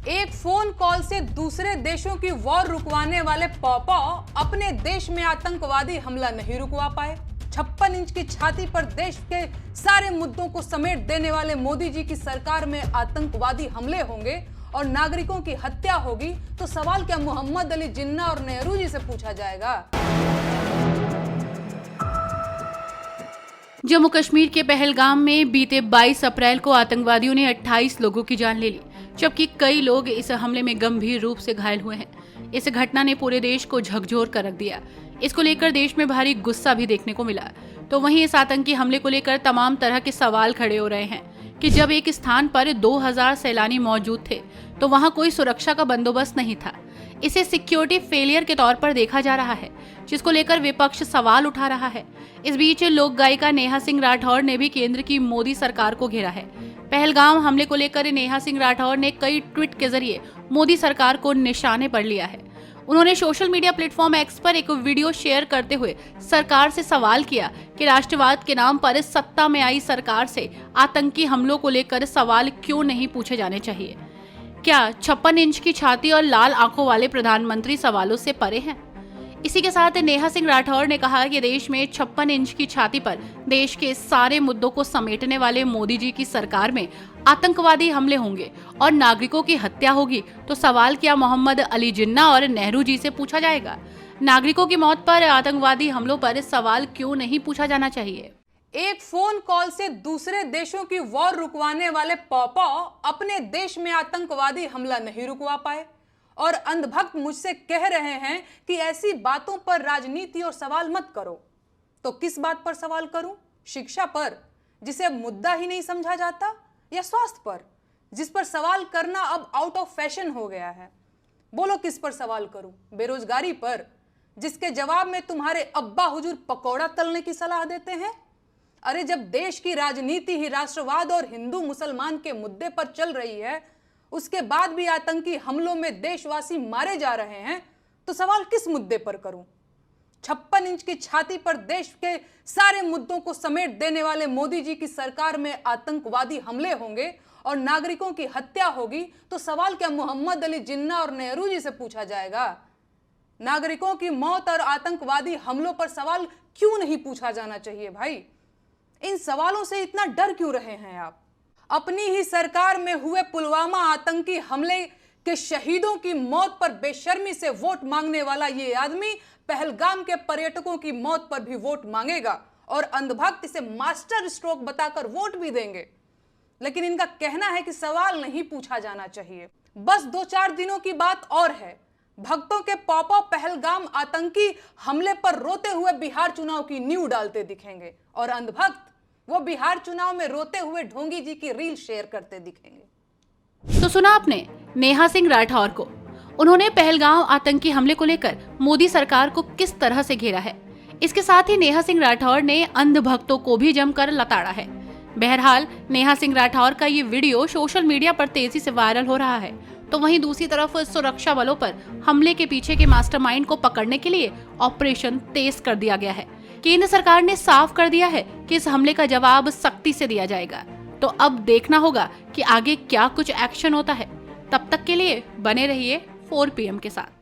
एक phone call से दूसरे देशों की वॉर रुकवाने वाले पॉपो अपने देश में आतंकवादी हमला नहीं रुकवा पाए। 56 इंच की छाती पर देश के सारे मुद्दों को समेट देने वाले मोदी जी की सरकार में आतंकवादी हमले होंगे और नागरिकों की हत्या होगी तो सवाल क्या मोहम्मद अली जिन्ना और नेहरू जी से पूछा जाएगा? जम्मू कश्मीर के पहलगाम में बीते 22 अप्रैल को आतंकवादियों ने 28 लोगों की जान ले ली, जबकि कई लोग इस हमले में गंभीर रूप से घायल हुए हैं। इस घटना ने पूरे देश को झकझोर कर रख दिया। इसको लेकर देश में भारी गुस्सा भी देखने को मिला। तो वहीं इस आतंकी हमले को लेकर तमाम तरह के सवाल खड़े हो रहे हैं कि जब एक स्थान पर 2000 सैलानी मौजूद थे तो वहां कोई सुरक्षा का बंदोबस्त नहीं था। इसे सिक्योरिटी फेलियर के तौर पर देखा जा रहा है, जिसको लेकर विपक्ष सवाल उठा रहा है। इस बीच लोक गायिका नेहा सिंह राठौर ने भी केंद्र की मोदी सरकार को घेरा है। पहलगाम हमले को लेकर नेहा सिंह राठौर ने कई ट्वीट के जरिए मोदी सरकार को निशाने पर लिया है। उन्होंने सोशल मीडिया प्लेटफॉर्म एक्स पर एक वीडियो शेयर करते हुए सरकार से सवाल किया कि राष्ट्रवाद के नाम पर सत्ता में आई सरकार से आतंकी हमलों को लेकर सवाल क्यों नहीं पूछे जाने चाहिए। क्या 56 इंच की छाती और लाल आंखों वाले प्रधानमंत्री सवालों से परे हैं? इसी के साथ नेहा सिंह राठौर ने कहा कि देश में 56 इंच की छाती पर देश के सारे मुद्दों को समेटने वाले मोदी जी की सरकार में आतंकवादी हमले होंगे और नागरिकों की हत्या होगी तो सवाल क्या मोहम्मद अली जिन्ना और नेहरू जी से पूछा जाएगा? नागरिकों की मौत पर आतंकवादी हमलों पर सवाल क्यों नहीं पूछा जाना चाहिए? एक फोन कॉल से दूसरे देशों की वॉर रुकवाने वाले पॉपो अपने देश में आतंकवादी हमला नहीं रुकवा पाए और अंधभक्त मुझसे कह रहे हैं कि ऐसी बातों पर राजनीति और सवाल मत करो। तो किस बात पर सवाल करूं? शिक्षा पर, जिसे अब मुद्दा ही नहीं समझा जाता, या स्वास्थ्य पर, जिस पर सवाल करना अब आउट ऑफ फैशन हो गया है? बोलो किस पर सवाल करूं? बेरोजगारी पर, जिसके जवाब में तुम्हारे अब्बा हुजूर पकौड़ा तलने की सलाह देते हैं? अरे जब देश की राजनीति ही राष्ट्रवाद और हिंदू मुसलमान के मुद्दे पर चल रही है, उसके बाद भी आतंकी हमलों में देशवासी मारे जा रहे हैं, तो सवाल किस मुद्दे पर करूं? 56 इंच की छाती पर देश के सारे मुद्दों को समेट देने वाले मोदी जी की सरकार में आतंकवादी हमले होंगे और नागरिकों की हत्या होगी तो सवाल क्या मोहम्मद अली जिन्ना और नेहरू जी से पूछा जाएगा? नागरिकों की मौत और आतंकवादी हमलों पर सवाल क्यों नहीं पूछा जाना चाहिए भाई? इन सवालों से इतना डर क्यों रहे हैं आप? अपनी ही सरकार में हुए पुलवामा आतंकी हमले के शहीदों की मौत पर बेशर्मी से वोट मांगने वाला ये आदमी पहलगाम के पर्यटकों की मौत पर भी वोट मांगेगा और अंधभक्त इसे मास्टर स्ट्रोक बताकर वोट भी देंगे। लेकिन इनका कहना है कि सवाल नहीं पूछा जाना चाहिए। बस 2-4 दिनों की बात और है, भक्तों के पॉपो पहलगाम आतंकी हमले पर रोते हुए बिहार चुनाव की नींव डालते दिखेंगे और अंधभक्त वो बिहार चुनाव में रोते हुए ढोंगी जी की रील शेयर करते दिखेंगे। तो सुना आपने नेहा सिंह राठौर को। उन्होंने पहलगाम आतंकी हमले को लेकर मोदी सरकार को किस तरह से घेरा है। इसके साथ ही नेहा सिंह राठौर ने अंध भक्तों को भी जमकर लताड़ा है। बहरहाल नेहा सिंह राठौर का ये वीडियो सोशल मीडिया पर तेजी से वायरल हो रहा है। तो वहीं दूसरी तरफ सुरक्षा बलों पर हमले के पीछे के मास्टरमाइंड को पकड़ने के लिए ऑपरेशन तेज कर दिया गया है। केंद्र सरकार ने साफ कर दिया है कि इस हमले का जवाब सख्ती से दिया जाएगा। तो अब देखना होगा कि आगे क्या कुछ एक्शन होता है। तब तक के लिए बने रहिए 4 PM के साथ।